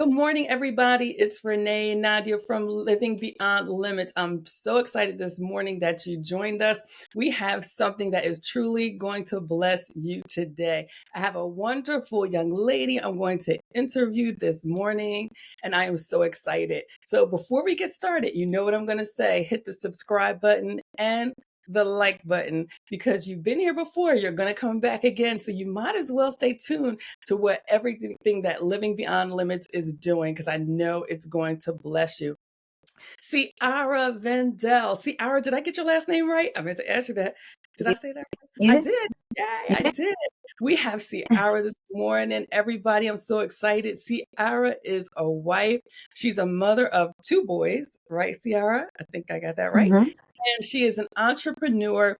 Good morning, everybody. It's Renee Nadia from Living Beyond Limits. I'm so excited this morning that you joined us. We have something that is truly going to bless you today. I have a wonderful young lady I'm going to interview this morning, and I am so excited. So before we get started, you know what I'm going to say. Hit the subscribe button and the like button because you've been here before. You're going to come back again. So you might as well stay tuned to what everything that Living Beyond Limits is doing, because I know it's going to bless you. Ciara Vendel. Ciara, did I get your last name right? I meant to ask you that. Did I You, say that right? you I did. did. Yay, You I did. did. We have Ciara this morning. Everybody, I'm so excited. Ciara is a wife. She's a mother of two boys, right, Ciara? I think I got that right. Mhm. And she is an entrepreneur,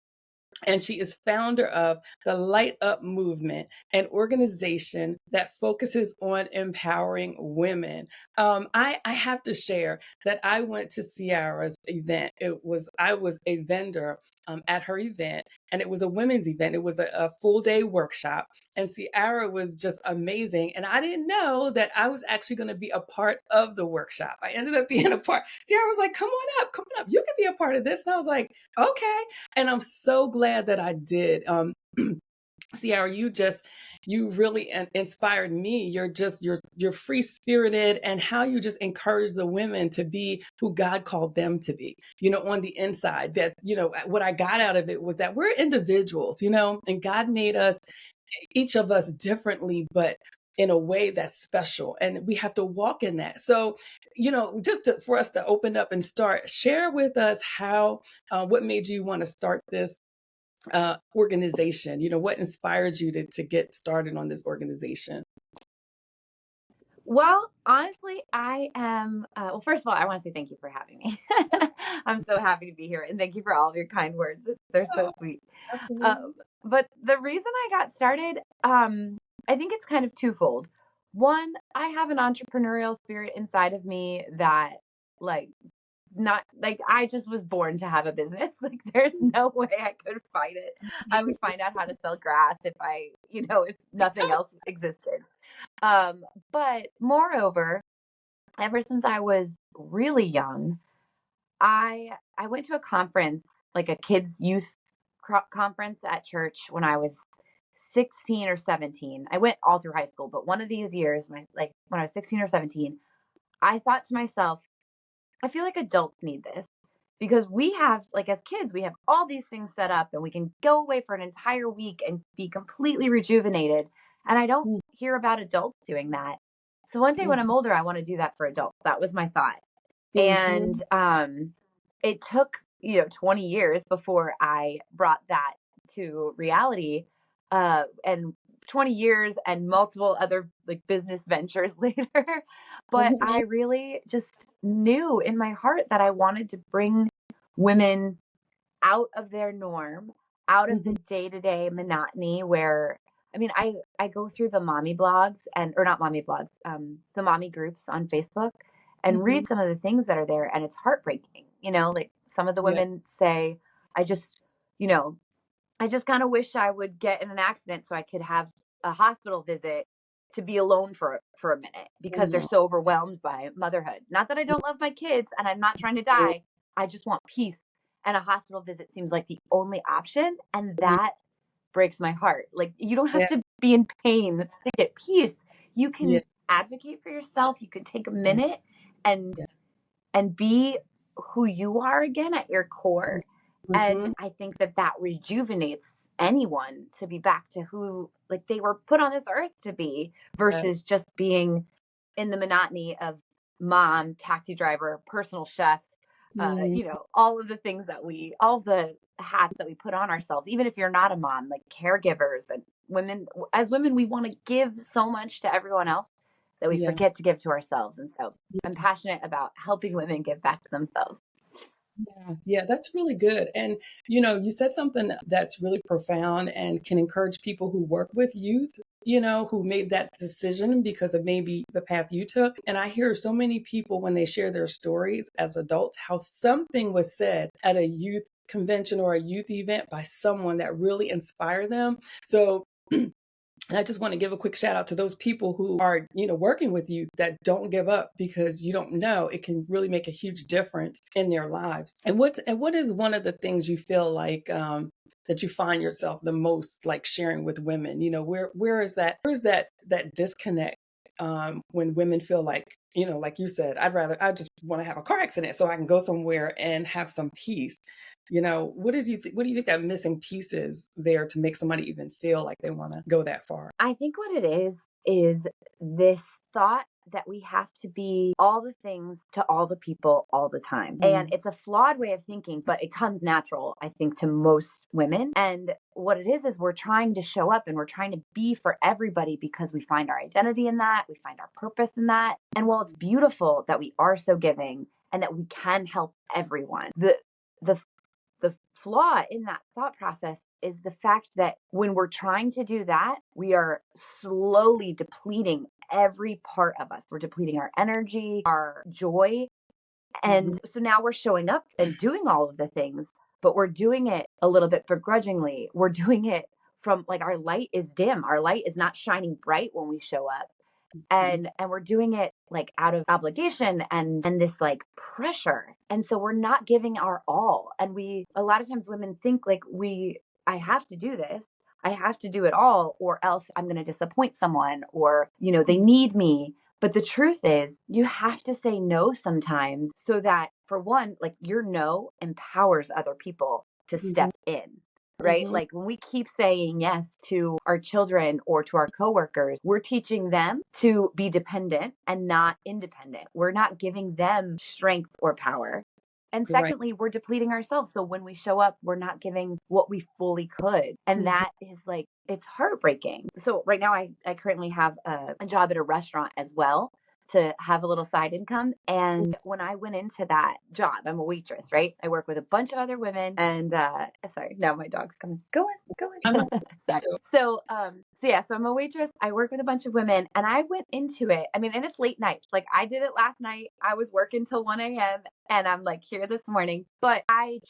and she is founder of the Light Up Movement, an organization that focuses on empowering women. I have to share that I went to Ciara's event. I was a vendor at her event, and it was a women's event. It was a full day workshop, and Ciara was just amazing. And I didn't know that I was actually going to be a part of the workshop. I ended up being a part. Ciara was like, "Come on up, come on up. You can be a part of this." And I was like, "Okay." And I'm so glad that I did. Ciara, you really inspired me. You're free spirited, and how you just encourage the women to be who God called them to be. On the inside. That what I got out of it was that we're individuals. And God made us, each of us, differently, but in a way that's special, and we have to walk in that. So, for us to open up and start, share with us how, what made you want to start this organization. What inspired you to get started on this organization? Well, honestly, I am. Well, first of all, I want to say thank you for having me. I'm so happy to be here, and thank you for all of your kind words. They're so Oh, sweet. absolutely. But the reason I got started, I think it's kind of twofold. One, I have an entrepreneurial spirit inside of me that, like, not like I just was born to have a business. Like there's no way I could fight it. I would find out how to sell grass if nothing else existed. But moreover, ever since I was really young, I went to a conference, like a kids youth conference at church when I was 16 or 17. I went all through high school, but one of these years, when I was 16 or 17, I thought to myself, I feel like adults need this because we have, like, as kids, we have all these things set up and we can go away for an entire week and be completely rejuvenated. And I don't Mm, hear about adults doing that. So one day when I'm mhm, older, I want to do that for adults. That was my thought. mhm, And it took, 20 years before I brought that to reality. And 20 years and multiple other like business ventures later. But I mhm, really just knew in my heart that I wanted to bring women out of their norm, out of the mhm, day-to-day monotony where I go through the mommy blogs or not mommy blogs, the mommy groups on Facebook and mhm. read some of the things that are there and it's heartbreaking. Like some of the Yeah. women say, I just, you know, I just kind of wish I would get in an accident so I could have a hospital visit to be alone for a minute because they're Mhm. so overwhelmed by motherhood. Not that I don't love my kids and I'm not trying to Yeah. die. I just want peace. And a hospital visit seems like the only option. And Mhm. that breaks my heart. Like, you don't have Yeah. to be in pain to get peace. You Yeah. can advocate for yourself. You can take a Yeah. minute and Yeah. be who you are again at your core. And Mhm. I think that rejuvenates anyone to be back to who, like, they were put on this earth to be Right. versus just being in the monotony of mom, taxi driver, personal chef, Mhm. all of the things all the hats that we put on ourselves, even if you're not a mom, like caregivers and women. As women, we want to give so much to everyone else that we Yeah. forget to give to ourselves. And so I'm Yes. passionate about helping women give back to themselves. Yeah, yeah, that's really good. And you said something that's really profound and can encourage people who work with youth, who made that decision because of maybe the path you took. And I hear so many people when they share their stories as adults, how something was said at a youth convention or a youth event by someone that really inspired them. So And I just want to give a quick shout out to those people who are, working with you that don't give up, because you don't know, it can really make a huge difference in their lives. And what is one of the things you feel like that you find yourself the most like sharing with women? Where's that disconnect when women feel like, like you said, I just want to have a car accident so I can go somewhere and have some peace. What do you think that missing piece is there to make somebody even feel like they want to go that far? I think what it is this thought that we have to be all the things to all the people all the time. And Mhm. it's a flawed way of thinking, but it comes natural, I think, to most women. And what it is we're trying to show up and we're trying to be for everybody because we find our identity in that, we find our purpose in that. And while it's beautiful that we are so giving and that we can help everyone, the the flaw in that thought process is the fact that when we're trying to do that, we are slowly depleting every part of us. We're depleting our energy, our joy. Mhm. And so now we're showing up and doing all of the things, but we're doing it a little bit begrudgingly. We're doing it from like our light is dim. Our light is not shining bright when we show up, Mhm. and we're doing it like out of obligation and this like pressure, and so we're not giving our all. And we a lot of times women think like we I have to do this, I have to do it all, or else I'm going to disappoint someone, or they need me. But the truth is you have to say no sometimes, so that for one, like your no empowers other people to Mhm. step in. Right? Mhm. Like when we keep saying yes to our children or to our coworkers, we're teaching them to be dependent and not independent. We're not giving them strength or power. And You're right. secondly, we're depleting ourselves. So when we show up, we're not giving what we fully could. And Mhm. that is like, it's heartbreaking. So right now, I currently have a job at a restaurant as well to have a little side income. And when I went into that job, I'm a waitress, right? I work with a bunch of other women. And sorry, now my dog's coming. Go on, go I know. on. Sorry. So I'm a waitress. I work with a bunch of women, and I went into it. I mean, and it's late nights. Like I did it last night. I was working till 1 a.m. and I'm like here this morning. But I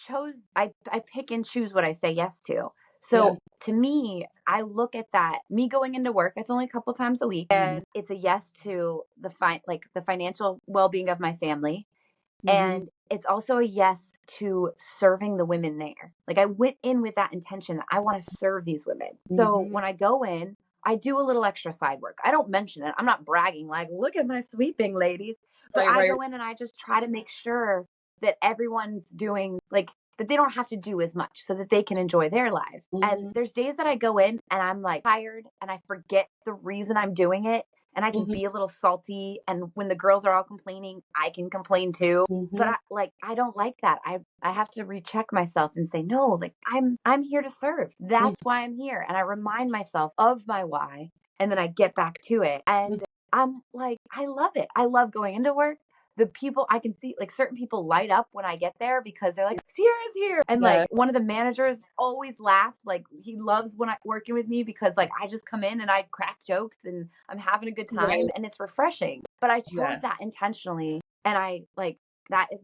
pick and choose what I say yes to. So Yes. to me, I look at that, me going into work, it's only a couple times a week, Mhm. and it's a yes to the financial well-being of my family. Mhm. And it's also a yes to serving the women there. Like I went in with that intention that I want to serve these women. So Mhm. when I go in, I do a little extra side work. I don't mention it. I'm not bragging like, look at my sweeping ladies. But Right, I right. go in and I just try to make sure that everyone's doing like that they don't have to do as much so that they can enjoy their lives. And Mhm. there's days that I go in and I'm like tired and I forget the reason I'm doing it, and I can Mhm. be a little salty. And when the girls are all complaining, I can complain too. But Mhm. I don't like that. I have to recheck myself and say no. Like I'm here to serve. Mhm. That's why I'm here, and I remind myself of my why, and then I get back to it. Mhm. And I'm like, I love it. I love going into work. The people I can see, like certain people light up when I get there because they're like, Ciara's here. And like Yes. one of the managers always laughs. Like he loves when I working with me because like I just come in and I crack jokes and I'm having a good time Right. and it's refreshing. But I chose Yes. that intentionally, and I like that is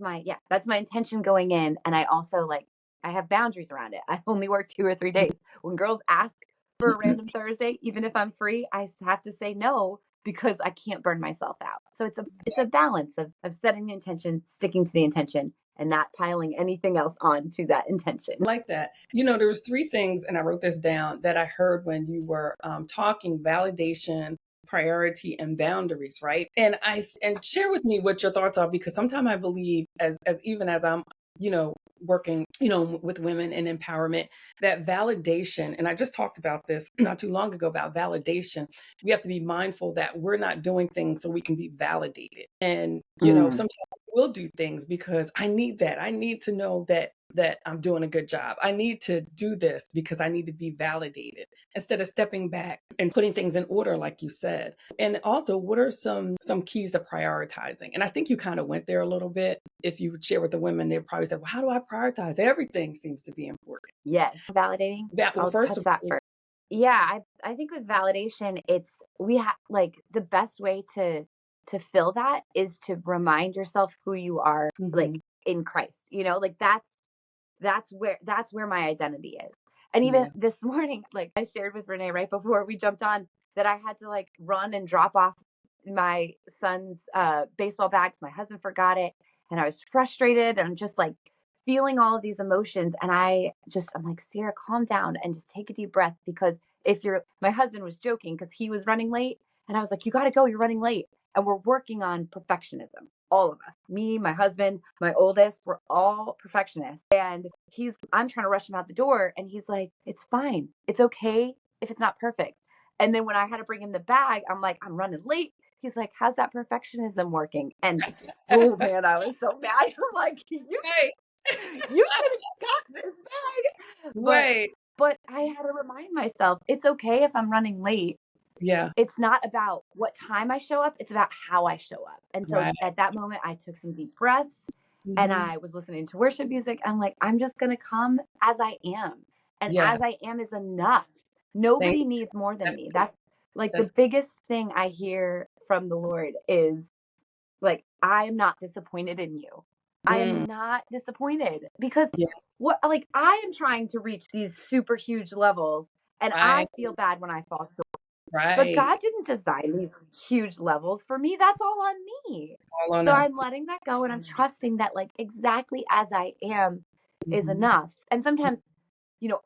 that's my intention going in. And I also like I have boundaries around it. I only work 2 or 3 days. When girls ask for a random Thursday, even if I'm free, I have to say no because I can't burn myself out. So it's a balance of setting the intention, sticking to the intention, and not piling anything else on to that intention. Like that. There was three things, and I wrote this down, that I heard when you were talking: validation, priority, and boundaries, right? And share with me what your thoughts are, because sometimes I believe, as even as I'm, working, with women in empowerment, that validation, and I just talked about this not too long ago about validation. We have to be mindful that we're not doing things so we can be validated. And, Mm. sometimes we'll do things because I need that. I need to know that I'm doing a good job. I need to do this because I need to be validated, instead of stepping back and putting things in order, like you said. And also, what are some keys to prioritizing? And I think you kind of went there a little bit. If you would share with the women, they'd probably say, well, how do I prioritize? Everything seems to be important. Yes, validating. That, well, I'll first touch of that all, first. Yeah, I think with validation, it's we have like the best way to fill that is to remind yourself who you are, like mhm, in Christ. Like that's where my identity is. And even Yeah. this morning, like I shared with Renee right before we jumped on, that I had to like run and drop off my son's baseball bags. My husband forgot it. And I was frustrated and just like feeling all of these emotions. And I'm like, Ciara, calm down and just take a deep breath. Because my husband was joking because he was running late. And I was like, you got to go, you're running late. And we're working on perfectionism. All of us, me, my husband, my oldest, we're all perfectionists. And I'm trying to rush him out the door. And he's like, it's fine. It's okay if it's not perfect. And then when I had to bring him the bag, I'm like, I'm running late. He's like, how's that perfectionism working? And oh man, I was so mad. I'm like, Right. you could have got this bag. Right. But I had to remind myself, it's okay if I'm running late. Yeah. It's not about what time I show up, it's about how I show up. And so Right. at that moment, I took some deep breaths and Hmm. I was listening to worship music. I'm like, I'm just going to come as I am. And Yeah. as I am is enough. Thank Nobody you. needs more than That's me. good. That's like the That's biggest thing I hear from the Lord is like, I am not disappointed in you. I am mm, not disappointed because yeah. like I am trying to reach these super huge levels and Right. I feel bad when I fall short. But Right. God didn't design these huge levels for me. That's all on me. All on So us. I'm letting that go and I'm trusting that like exactly as I am is Hmm. enough. And sometimes,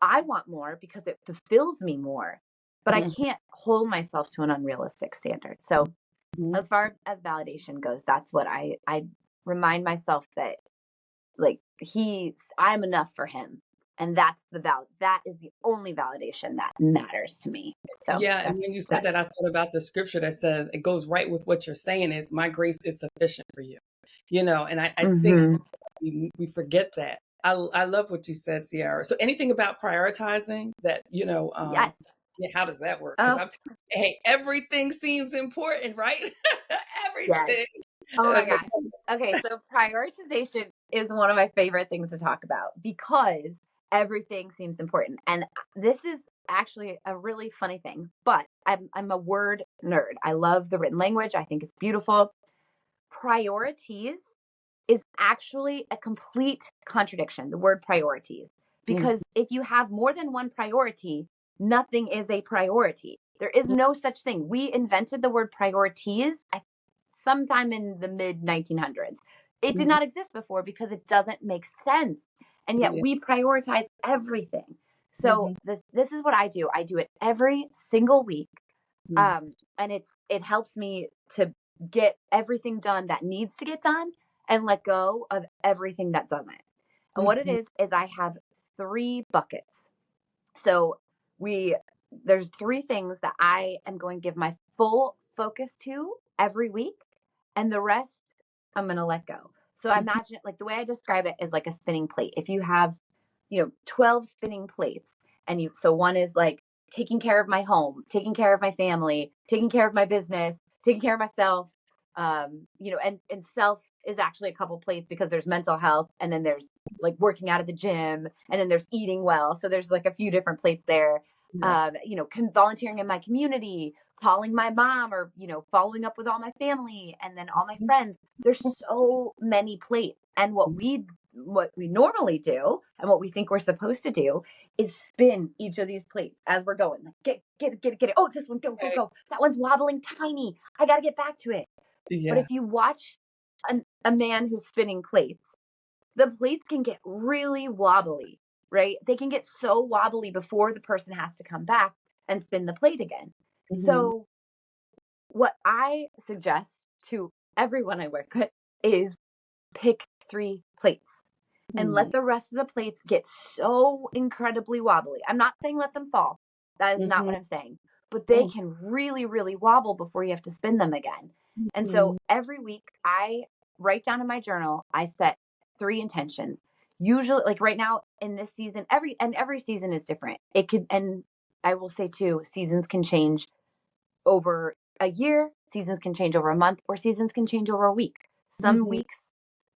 I want more because it fulfills me more, but I can't hold myself to an unrealistic standard. So Hmm. as far as validation goes, that's what I remind myself that like I'm enough for him. And that is the only validation that matters to me. So Yeah, and that's when you said that. that, I thought about the scripture that says it goes right with what you're saying is my grace is sufficient for you. And I think Mm-hmm. we forget that. I love what you said, Ciara. So anything about prioritizing that, Yes. yeah, how does that work? Because Oh, hey, everything seems important, right? yes. Everything. Oh my But gosh. Okay, so prioritization is one of my favorite things to talk about because everything seems important. And this is actually a really funny thing, but I'm a word nerd. I love the written language. I think it's beautiful. Priorities is actually a complete contradiction, the word priorities. mm, Because if you have more than one priority, nothing is a priority. There is no such thing. We invented the word priorities sometime in the mid 1900s. It did mm, not exist before because it doesn't make sense. And yet yeah. we prioritize everything. So Hmm. this is what I do. I do it every single week. Yeah. And it helps me to get everything done that needs to get done and let go of everything that doesn't. And what it Hmm. is I have 3 buckets. So we there's 3 things that I am going to give my full focus to every week, and the rest I'm going to let go. So I imagine it like the way I describe it is like a spinning plate. If you have, 12 spinning plates and so one is like taking care of my home, taking care of my family, taking care of my business, taking care of myself, and self is actually a couple plates because there's mental health and then there's like working out at the gym and then there's eating well. So there's like a few different plates there. Yes. Volunteering in my community, calling my mom or, following up with all my family and then all my friends. There's so many plates. And what we normally do and what we think we're supposed to do is spin each of these plates as we're going. Like get it. Oh, this one, go, go, Okay. go. That one's wobbling tiny. I got to get back to it. But Yeah. if you watch a man who's spinning plates, the plates can get really wobbly, right? They can get so wobbly before the person has to come back and spin the plate again. Hmm. So, what I suggest to everyone I work with is pick 3 plates and let the rest of the plates get so incredibly wobbly. I'm not saying let them fall. That is not Hmm. what I'm saying. But they can really, really wobble before you have to spin them again. And so every week I write down in my journal, I set 3 intentions. Usually like right now in this season, every season is different. It could and I will say too, seasons can change over a year, seasons can change over a month, or seasons can change over a week. Some Hmm. weeks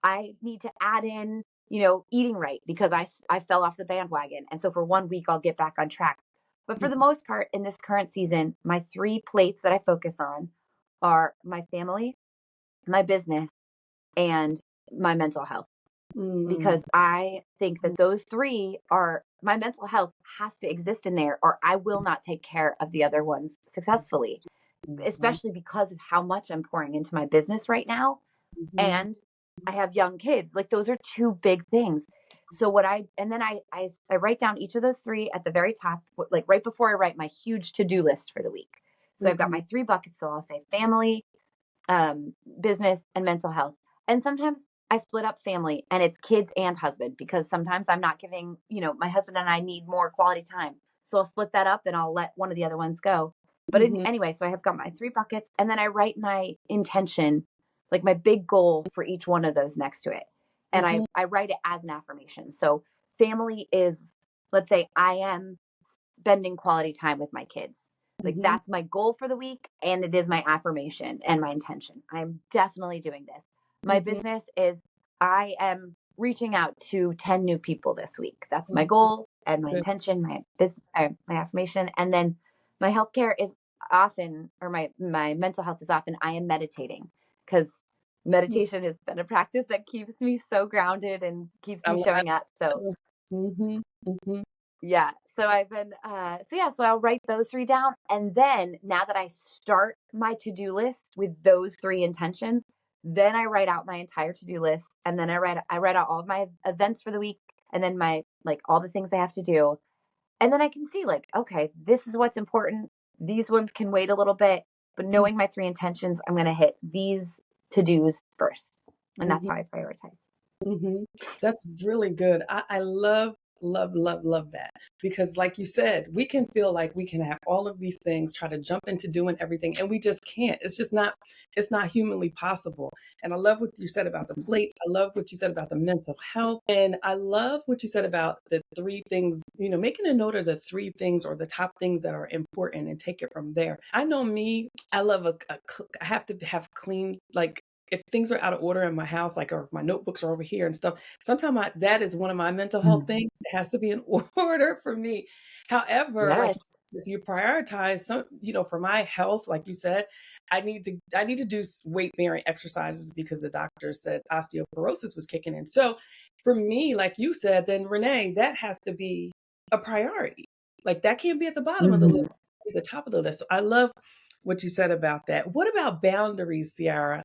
I need to add in, eating right because I fell off the bandwagon. And so for one week, I'll get back on track. But for the most part, in this current season, my 3 plates that I focus on are my family, my business, and my mental health. because Mm. I think that those three are my mental health has to exist in there, or I will not take care of the other ones successfully, Mhm. especially because of how much I'm pouring into my business right now. Mhm. And I have young kids. Like those are two big things. So what and then I write down each of those three at the very top, like right before I write my huge to-do list for the week. So I've got Mhm. my three buckets. So I'll say family, business, and mental health. And sometimes I split up family and it's kids and husband because sometimes I'm not giving, my husband and I need more quality time. So I'll split that up and I'll let one of the other ones go. But Mhm. anyway, so I have got my three buckets and then I write my intention, like my big goal for each one of those next to it. And Mhm. I write it as an affirmation. So family is, let's say I am spending quality time with my kids. Like Mhm. that's my goal for the week and it is my affirmation and my intention. I'm definitely doing this. My Mhm. business is I am reaching out to 10 new people this week. That's my Mhm. goal and my Good. intention, my business, my affirmation. And then my healthcare is often, or my mental health is often I am meditating because meditation has been a practice that keeps me so grounded and keeps me I showing up. So love. Mhm. Mhm. yeah. So I've been so I'll write those three down and then now that I start my to-do list with those three intentions, then I write out my entire to-do list and then I write out all of my events for the week and then my like all the things I have to do. And then I can see like, okay, this is what's important. These ones can wait a little bit, but knowing my three intentions, I'm going to hit these to-dos first. And that's Mhm. how I prioritize. Mhm. That's really good. I love, love, love, love that because, like you said, we can feel like we can have all of these things, try to jump into doing everything, and we just can't. It's just not. It's not humanly possible. And I love what you said about the plates. I love what you said about the mental health, and I love what you said about the three things. Making a note of the three things or the top things that are important, and take it from there. I know me. I love I have to have clean like if things are out of order in my house, like or if my notebooks are over here and stuff, sometimes that is one of my mental health Mm. things. It has to be in order for me. However, like Yes. you said, if you prioritize some, for my health, like you said, I need to do weight bearing exercises because the doctor said osteoporosis was kicking in. So for me, like you said, then Renee, that has to be a priority. Like that can't be at the bottom of the list, Hmm. at the top of the list. So I love what you said about that. What about boundaries, Ciara?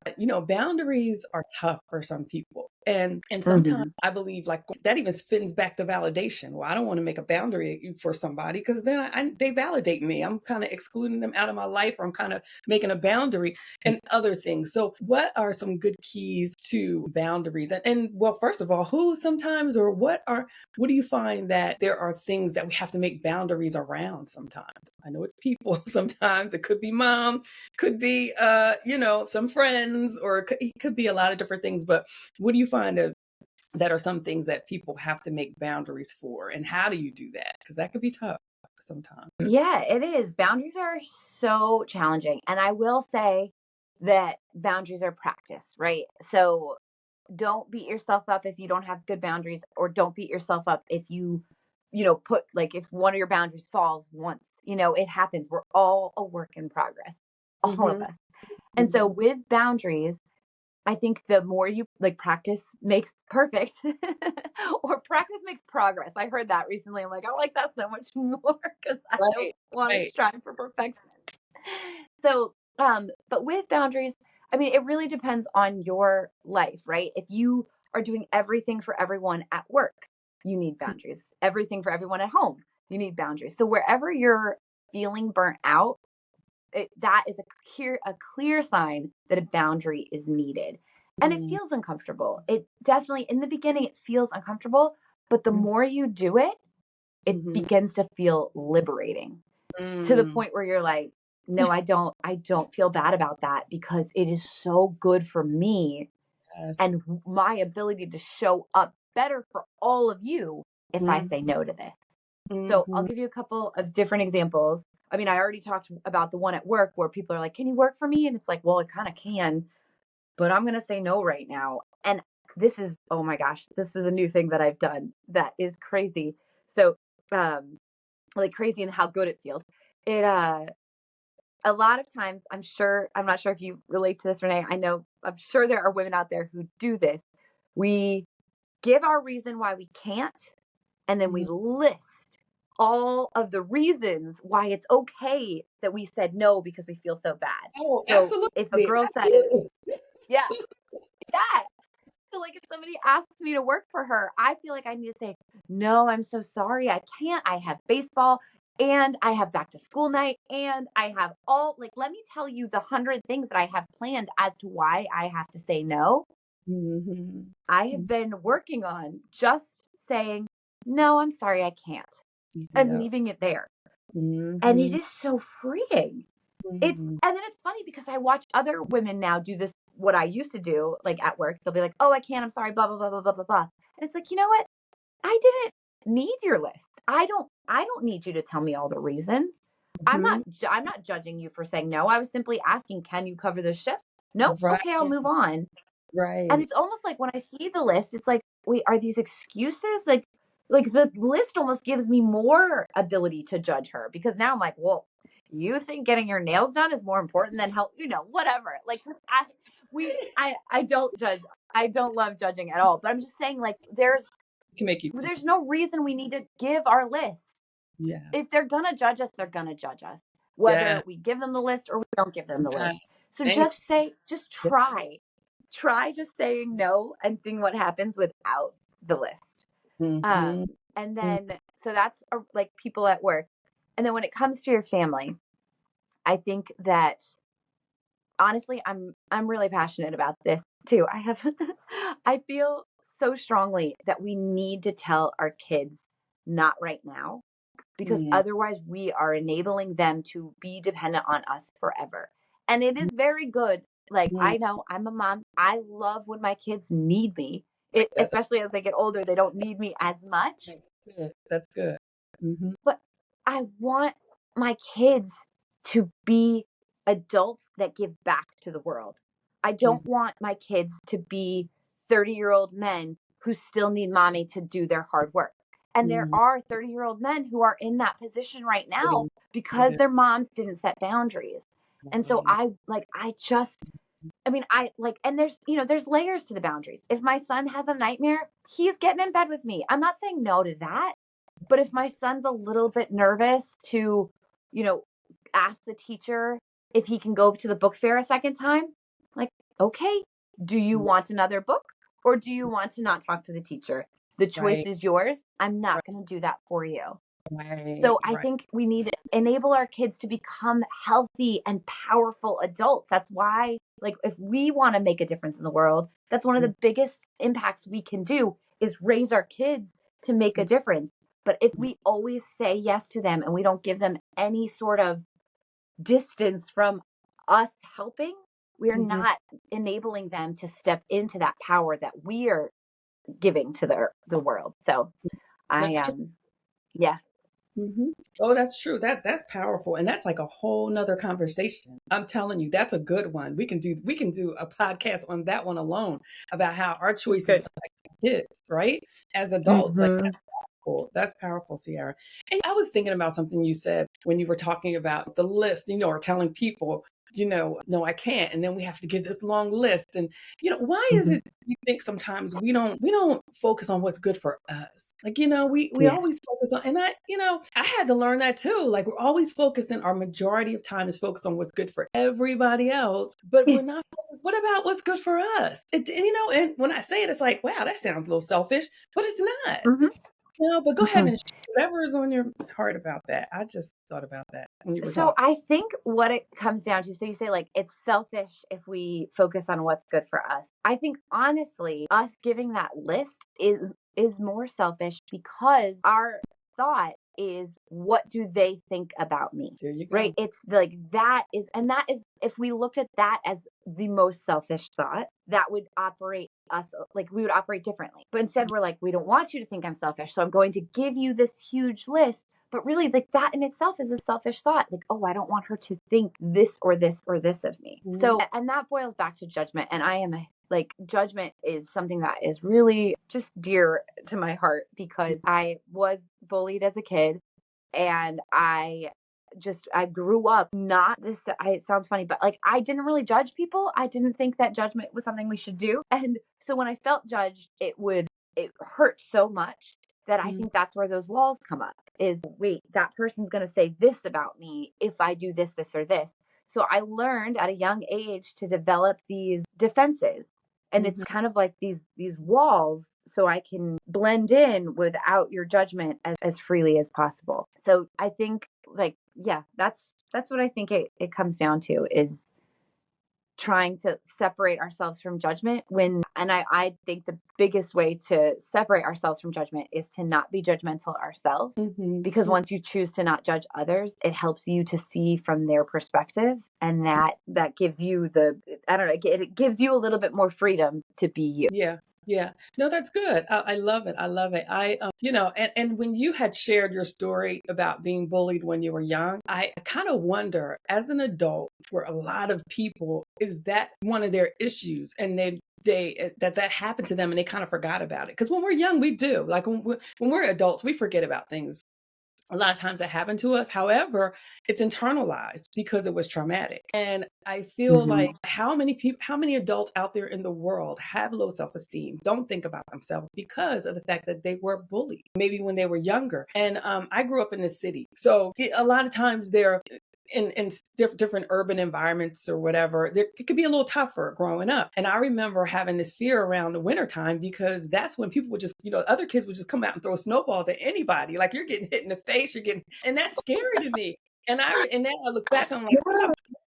Boundaries are tough for some people. And sometimes Hmm. I believe like that even spins back to validation. Well, I don't want to make a boundary for somebody because then they validate me. I'm kind of excluding them out of my life, or I'm kind of making a boundary and other things. So, what are some good keys to boundaries? And well, first of all, who sometimes or what do you find that there are things that we have to make boundaries around sometimes? I know it's people sometimes. It could be mom, could be some friends, or it could be a lot of different things. But what do you find that are some things that people have to make boundaries for, and how do you do that? Because that could be tough sometimes. Yeah, it is. Boundaries are so challenging. And I will say that boundaries are practice, right? So don't beat yourself up if you don't have good boundaries, or don't beat yourself up if put like if one of your boundaries falls once. It happens. We're all a work in progress, all of Hmm. us. And so Hmm. with boundaries, I think the more you like practice makes perfect or practice makes progress. I heard that recently. I'm like, I like that so much more because I don't Right, want to right. strive for perfection. So, but with boundaries, I mean, it really depends on your life, right? If you are doing everything for everyone at work, you need boundaries. Everything for everyone at home, you need boundaries. So wherever you're feeling burnt out, that is a clear sign that a boundary is needed. And it Mm, feels uncomfortable. It definitely in the beginning it feels uncomfortable, but the mm, more you do it, it mhm, begins to feel liberating to the mm, point where you're like, no, I don't feel bad about that because it is so good for me yes. and my ability to show up better for all of you if I Mhm, say no to this. So I'll mhm, give you a couple of different examples. I mean, I already talked about the one at work where people are like, "Can you work for me?" And it's like, "Well, it kind of can, but I'm going to say no right now." And this is, oh my gosh, this is a new thing that I've done that is crazy. So, um, like crazy in how good it feels. It, a lot of times, I'm not sure if you relate to this, Renee. I'm sure there are women out there who do this. We give our reason why we can't, and then we list all of the reasons why it's okay that we said no because we feel so bad. Oh, So if a absolutely. girl said, Absolutely. yeah, yeah. So like if somebody asks me to work for her, I feel like I need to say, no, I'm so sorry. I can't. I have baseball and I have back to school night and I have all, like, let me tell you the 100 things that I have planned as to why I have to say no. Mm-hmm. I have been working on just saying, no, I'm sorry, I can't, and Yeah. leaving it there. And it Mm-hmm. is so freeing. Mm-hmm. And then it's funny because I watch other women now do this, what I used to do, like at work. They'll be like, oh, I can't, I'm sorry, blah, blah, blah, blah, blah, blah, blah. And it's like, you know what? I didn't need your list. I don't need you to tell me all the reasons. I'm not judging you for saying no. I was simply asking, can you cover this shift? No? Right. Okay, I'll move on. And Right. it's almost like when I see the list, it's like, wait, are these excuses? Like the list almost gives me more ability to judge her because now I'm like, well, you think getting your nails done is more important than help, whatever. Like I don't judge. I don't love judging at all. But I'm just saying, like, Can make you think. there's no reason we need to give our list. Yeah. If they're gonna judge us, they're gonna judge us, Yeah. whether we give them the list or we don't give them the Yeah. list. So Thank just you. try just saying no and seeing what happens without the list. Mm-hmm. And then, so that's like people at work. And then when it comes to your family, I think that honestly, I'm really passionate about this too. I feel so strongly that we need to tell our kids not right now because Mm-hmm. otherwise we are enabling them to be dependent on us forever. And it is very good. Like, I know I'm a mom. I love when my kids need me. That's Especially as they get older, they don't need me as much. good. That's good. Mm-hmm. But I want my kids to be adults that give back to the world. I don't want my kids to be 30-year-old men who still need mommy to do their hard work. And there Mm-hmm. are 30-year-old men who are in that position right now It because is. their moms didn't set boundaries. And so Right. I mean, I like, and there's layers to the boundaries. If my son has a nightmare, he's getting in bed with me. I'm not saying no to that. But if my son's a little bit nervous to, you know, ask the teacher if he can go to the book fair a second time, like, okay, do you want another book or do you want to not talk to the teacher? The choice Right. is yours. I'm not going to do that for you. Right. So I Right. think we need to enable our kids to become healthy and powerful adults. That's why, like, if we want to make a difference in the world, that's one of the biggest impacts we can do is raise our kids to make a difference. But if we always say yes to them and we don't give them any sort of distance from us helping, we are Mm-hmm. not enabling them to step into that power that we are giving to the world. So I That's true. yeah. Hmm. Oh, that's true. That's powerful, and that's like a whole nother conversation. I'm telling you, that's a good one. We can do a podcast on that one alone about how our choices Good. affect kids, right? As adults, like Mm-hmm. cool. That's powerful, Ciara. And I was thinking about something you said when you were talking about the list, or telling people, no, I can't. And then we have to get this long list. And, why is Mm-hmm. it you think sometimes we don't focus on what's good for us? Like, we Yeah. always focus on, and I had to learn that too. Like, we're always focusing, our majority of time is focused on what's good for everybody else, but we're not focused, what about what's good for us? And when I say it, it's like, wow, that sounds a little selfish, but it's not. Mm-hmm. No, but go ahead Mm-hmm. and share whatever is on your heart about that. I just thought about that when you were So talking. I think what it comes down to, so you say like it's selfish if we focus on what's good for us. I think honestly, us giving that list is more selfish because our thought is what do they think about me? There you Right? go. It's like that is if we looked at that as the most selfish thought, that would operate us like we would operate differently. But instead we're like, we don't want you to think I'm selfish, so I'm going to give you this huge list. But really, like that in itself is a selfish thought. Like, oh, I don't want her to think this or this or this of me. Mhm. So, and that boils back to judgment. And like, judgment is something that is really just dear to my heart because I was bullied as a kid and I grew up not this. It sounds funny, but like I didn't really judge people. I didn't think that judgment was something we should do. And so when I felt judged, it hurts so much that I think that's where those walls come up is, wait, that person's going to say this about me if I do this, this, or this. So I learned at a young age to develop these defenses. And it's kind of like these walls so I can blend in without your judgment as freely as possible. So I think like, yeah, that's what I think it comes down to is trying to separate ourselves from judgment and I think the biggest way to separate ourselves from judgment is to not be judgmental ourselves, because once you choose to not judge others, it helps you to see from their perspective, and that gives you it gives you a little bit more freedom to be you. Yeah. Yeah. No, that's good. I love it. I love it. And when you had shared your story about being bullied when you were young, I kind of wonder, as an adult, for a lot of people, is that one of their issues? And that happened to them and they kind of forgot about it. Because when we're young, we do. Like when we're adults, we forget about things a lot of times that happened to us. However, it's internalized because it was traumatic. And I feel like how many adults out there in the world have low self-esteem, don't think about themselves because of the fact that they were bullied, maybe when they were younger. And I grew up in the city. So a lot of times they're in different urban environments or whatever, it could be a little tougher growing up. And I remember having this fear around the wintertime because that's when people would just, other kids would just come out and throw snowballs at anybody. Like you're getting hit in the face, and that's scary to me. And now I look back, I'm like,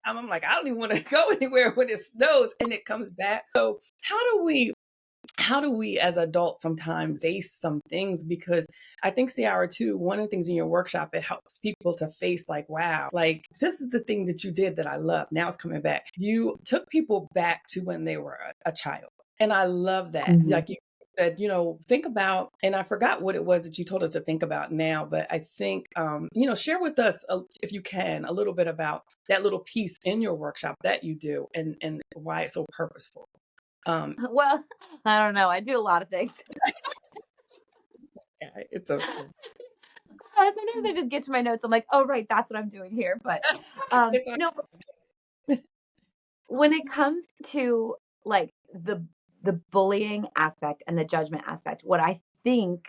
I'm like, I don't even want to go anywhere when it snows and it comes back. So how do we as adults sometimes face some things? Because I think, Ciara, too, one of the things in your workshop, it helps people to face like, wow, like this is the thing that you did that I love. Now it's coming back. You took people back to when they were a child. And I love that. Like you said, think about, and I forgot what it was that you told us to think about now, but I think, share with us, if you can, a little bit about that little piece in your workshop that you do and why it's so purposeful. Well, I don't know. I do a lot of things. Yeah, it's okay. Sometimes I just get to my notes. I'm like, oh, right, that's what I'm doing here. But It's no, when it comes to like the bullying aspect and the judgment aspect, what I think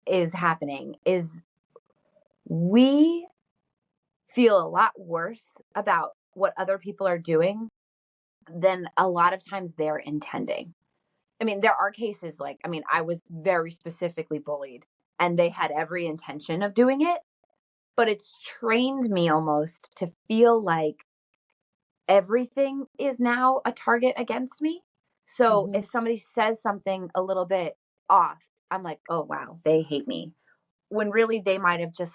is happening is we feel a lot worse about what other people are doing than a lot of times they're intending. I mean, there are cases like, I was very specifically bullied and they had every intention of doing it, but it's trained me almost to feel like everything is now a target against me. So if somebody says something a little bit off, I'm like, oh, wow, they hate me. When really they might have just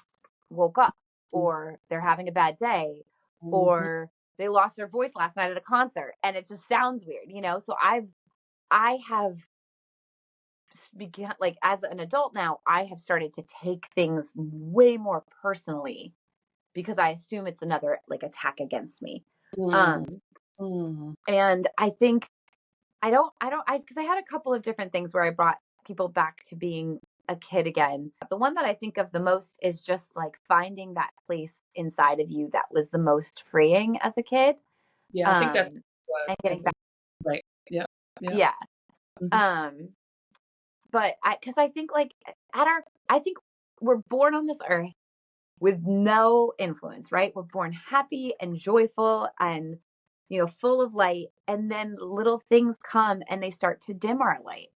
woke up, or they're having a bad day, or they lost their voice last night at a concert and it just sounds weird, So I have begun, like as an adult now, I have started to take things way more personally because I assume it's another like attack against me. Um, and I think because I had a couple of different things where I brought people back to being a kid again. The one that I think of the most is just like finding that place inside of you that was the most freeing as a kid. Yeah, I think that's And getting back. right. Yeah. Yeah. Yeah. But because I think like I think we're born on this earth with no influence, right? We're born happy and joyful and, full of light. And then little things come and they start to dim our light.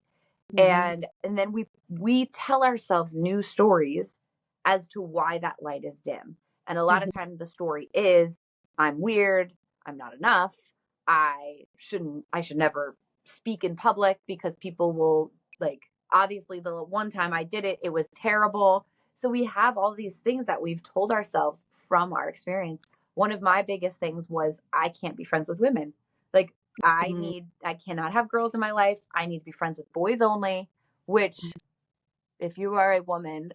And then we tell ourselves new stories as to why that light is dim. And a lot of times the story is, I'm weird, I'm not enough, I should never speak in public because people will like, obviously the one time I did it, it was terrible. So we have all these things that we've told ourselves from our experience. One of my biggest things was I can't be friends with women. Like I cannot have girls in my life. I need to be friends with boys only, which if you are a woman,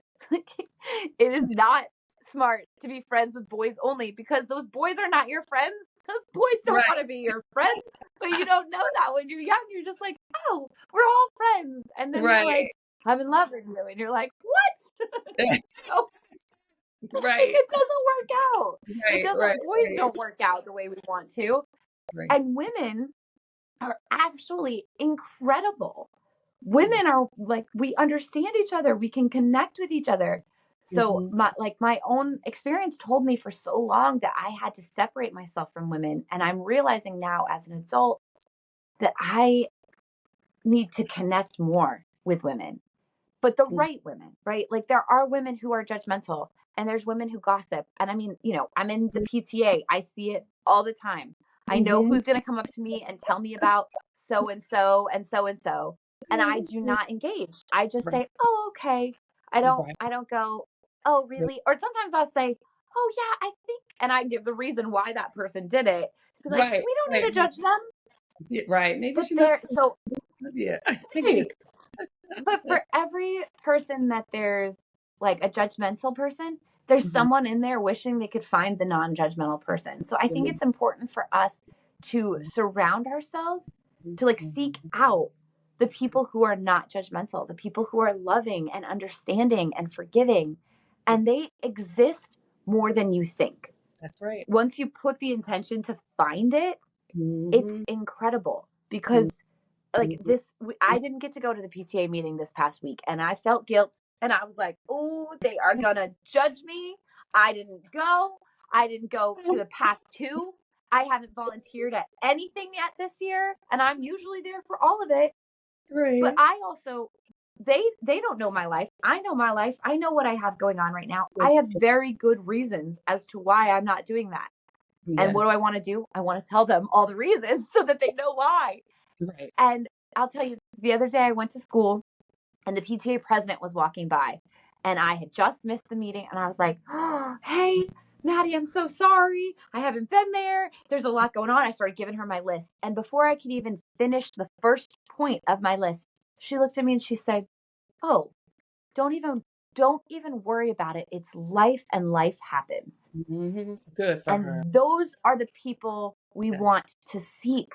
it is not smart to be friends with boys only because those boys are not your friends. Those boys don't want to be your friends, but you don't know that when you're young. You're just like, oh, we're all friends. And then they're like, I'm in love with you. And you're like, what? So, it doesn't work out. Boys don't work out the way we want to. And women are actually incredible women are like, we understand each other, we can connect with each other. So Mhm. my own experience told me for so long that I had to separate myself from women, and I'm realizing now as an adult that I need to connect more with women, but the Mm. right women, right? Like there are women who are judgmental and there's women who gossip. And I mean, I'm in the PTA. I see it all the time. I know Mhm. who's going to come up to me and tell me about so and so and so and so. And I do not engage. I just Right, say, "Oh, okay." right, I don't go, "Oh, really?" Or sometimes I'll say, "Oh, yeah, I think," and I give the reason why that person did it. Be like, right, "We don't right, need to judge them." yeah, right. Maybe But she's not. they're so Yeah, I get right. But for every person that there's like a judgmental person, there's it. someone in there wishing they could find the non-judgmental person. So I think Mhm. it's important for us to surround ourselves, to like seek out the people who are not judgmental, the people who are loving and understanding and forgiving. And Yes, they exist more than you think. that's right. Once you put the intention to find it, it's Mhm, incredible because mhm, like mhm. this I didn't get to go to the PTA meeting this past week and I felt guilt and I was like, "Oh, they are going to judge me. I didn't go. I didn't go to the past two. I haven't volunteered at anything yet this year and I'm usually there for all of it." But Right. I also they don't know my life. I know my life. I know what I have going on right now. I That's have true. very good reasons as to why I'm not doing that. And what do I Yes. want to do? I want to tell them all the reasons so that they know why. Right. And I'll tell you, the other day I went to school and the PTA president was walking by and I had just missed the meeting and I was like, "Oh, hey, Maddie, I'm so sorry. I haven't been there. There's a lot going on." I started giving her my list. And before I could even finish the first point of my list, she looked at me and she said, "Oh, don't even don't even worry about it. It's life and life happens." Mhm. Good for her. And those are the people we Yes, want to seek.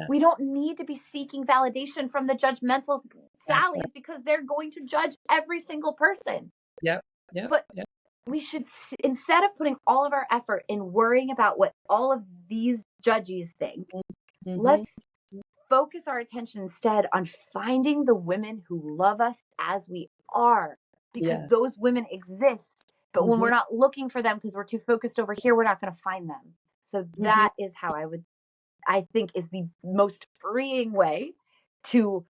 We yes. don't need to be seeking validation from the judgmental That's right. Sallys because they're going to judge every single person. Yep, yep, But yep. we should, instead of putting all of our effort in worrying about what all of these judges think, Mhm. let's focus our attention instead on finding the women who love us as we are, because Yeah. those women exist. But when we're Mhm, not looking for them because we're too focused over here, we're not going to find them. So mhm. that is how I think is the most freeing way to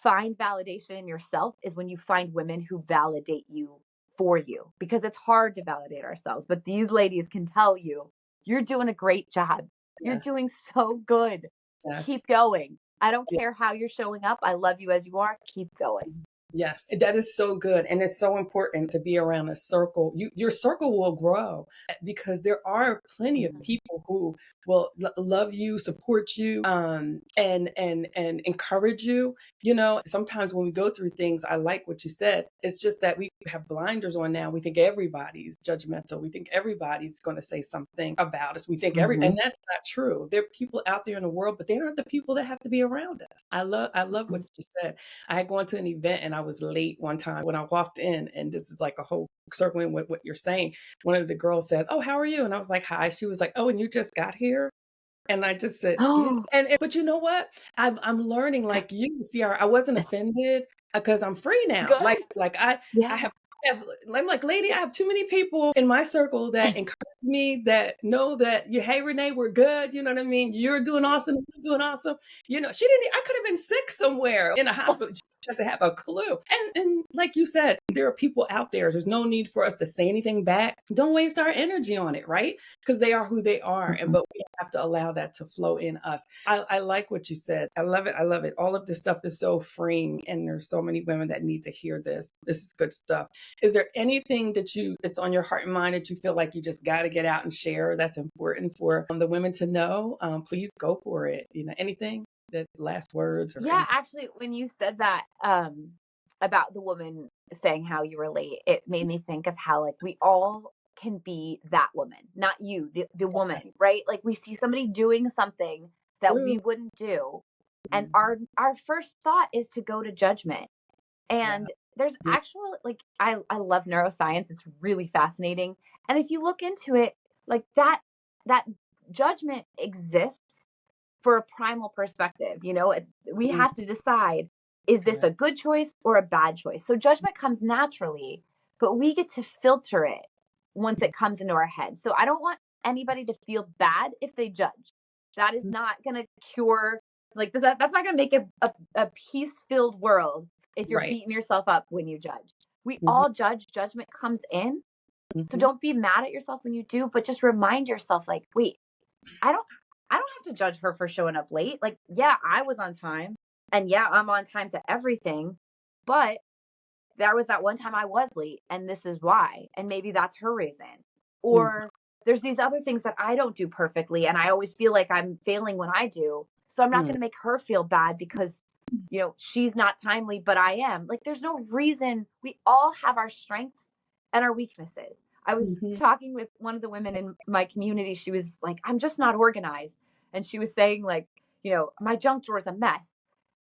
find validation in yourself is when you find women who validate you for you, because it's hard to validate ourselves. But these ladies can tell you, "You're doing a great job. You're Yes, doing so good. yes. Keep going. I don't care how you're showing up. I love you as you are. Keep going." Yes, that is so good, and it's so important to be around a circle. Your circle will grow because there are plenty of Mhm. people who will love you, support you, and encourage you. Sometimes when we go through things, I like what you said. It's just that we have blinders on now. We think everybody's judgmental. We think everybody's going to say something about us. We think and Mhm. that's not true. There are people out there in the world, but they aren't the people that have to be around us. I love what Mhm. you said. I had gone to an event and I was late one time when I walked in, and this is like a whole circling with what you're saying. One of the girls said, "Oh, how are you?" And I was like, "Hi." She was like, "Oh, and you just got here?" And I just said, "Yeah." Oh, But you know what? I'm learning like you, Ciara. I wasn't offended because I'm free now. Like good. like I I Yeah. have. I'm like, lady, I have too many people in my circle that encourage me, that know that you, hey, Renee, we're good. You know what I mean? You're doing awesome. You're doing awesome. She didn't, I could have been sick somewhere in a hospital. She doesn't have a clue. And like you said, there are people out there. There's no need for us to say anything back. Don't waste our energy on it, right? Because they are who they are. Mhm. But we have to allow that to flow in us. I like what you said. I love it. I love it. All of this stuff is so freeing. And there's so many women that need to hear this. This is good stuff. Is there anything that's on your heart and mind that you feel like you just got to get out and share that's important for the women to know? Please go for it. Anything, that last words or Yeah, anything? actually, when you said that about the woman saying how you relate, it made me think of how like we all can be that woman, not you, the woman, right? Like we see somebody doing something that True. we wouldn't do, and Mhm. our first thought is to go to judgment. Yeah. And there's Mhm. actual like I love neuroscience. It's really fascinating. And if you look into it, like that judgment exists for a primal perspective. We have to decide, Is this Correct. a good choice or a bad choice? So judgment comes naturally, but we get to filter it once it comes into our head. So I don't want anybody to feel bad if they judge. That is not going to cure, like, that's not going to make a peace filled world if you're Right. beating yourself up when you judge. We Mhm, all judge, judgment comes in. So mhm, don't be mad at yourself when you do, but just remind yourself, like, wait, I don't I don't have to judge her for showing up late. Like, yeah, I was on time and yeah, I'm on time to everything, but there was that one time I was late and this is why. And maybe that's her reason. mhm, Or there's these other things that I don't do perfectly and I always feel like I'm failing when I do. So I'm not mm, going to make her feel bad because she's not timely, but I am. Like there's no reason. We all have our strengths and our weaknesses. I was mhm, talking with one of the women in my community. She was like, "I'm just not organized." And she was saying like, my junk drawer is a mess.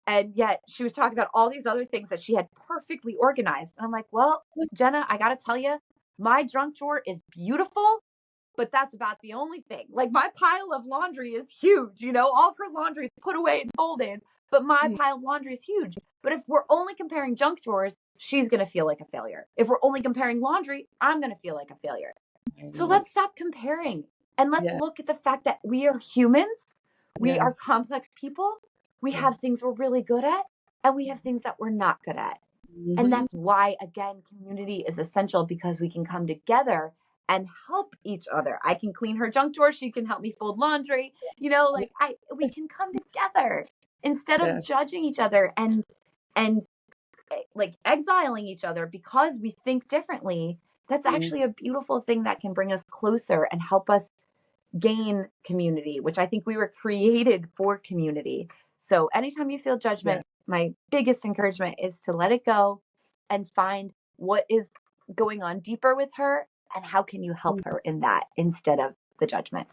And yet she was talking about all these other things that she had perfectly organized. And I'm like, well, Jenna, I got to tell you, my junk drawer is beautiful, but that's about the only thing. Like my pile of laundry is huge, all of her laundry is put away and folded, but my mm. pile of laundry is huge. But if we're only comparing junk drawers, she's going to feel like a failure. If we're only comparing laundry, I'm going to feel like a failure. So Right. let's stop comparing and let's Yeah. look at the fact that we are humans. We are Yes. complex people. We Yeah. have things we're really good at and we have things that we're not good at. And Mhm. that's why, again, community is essential because we can come together and help each other. I can clean her junk drawer. She can help me fold laundry. Yeah. We can come together instead of Yes. judging each other and like exiling each other because we think differently. That's Mm, actually a beautiful thing that can bring us closer and help us gain community, which I think we were created for community. So anytime you feel yeah. judgment, my biggest encouragement is to let it go and find what is going on deeper with her and how can you help Mm. her in that instead of the judgment.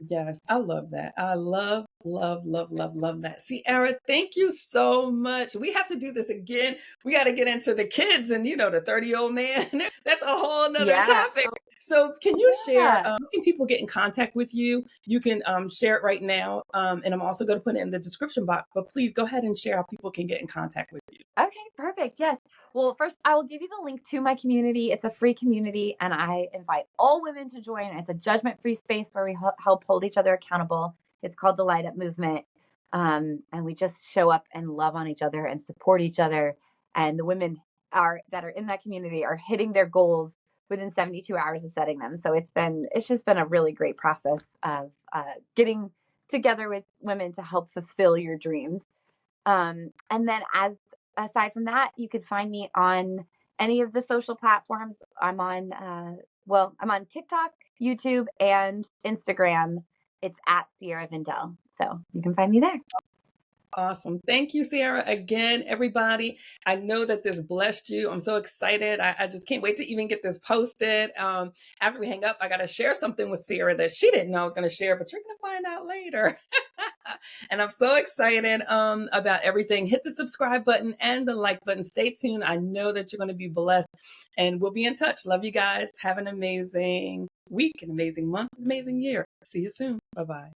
Yes, I love that. I love, love, love, love, love that. Ciara, thank you so much. We have to do this again. We got to get into the kids and, the 30-year-old man. That's a whole nother Yeah. topic. So can you share, Yeah. how can people get in contact with you? You can share it right now. And I'm also going to put it in the description box, but please go ahead and share how people can get in contact with you. Okay, perfect. Yes. Well, first, I will give you the link to my community. It's a free community, and I invite all women to join. It's a judgment free space where we help hold each other accountable. It's called the Light Up Movement. And we just show up and love on each other and support each other. And the women that are in that community are hitting their goals within 72 hours of setting them. So it's just been a really great process of getting together with women to help fulfill your dreams. And then aside from that, you could find me on any of the social platforms. I'm on TikTok, YouTube, and Instagram. It's at Sierra Vindel. So you can find me there. Awesome. Thank you, Ciara. Again, everybody. I know that this blessed you. I'm so excited. I just can't wait to even get this posted. After we hang up, I got to share something with Ciara that she didn't know I was going to share, but you're going to find out later. And I'm so excited about everything. Hit the subscribe button and the like button. Stay tuned. I know that you're going to be blessed, and we'll be in touch. Love you guys. Have an amazing week, an amazing month, an amazing year. See you soon. Bye bye.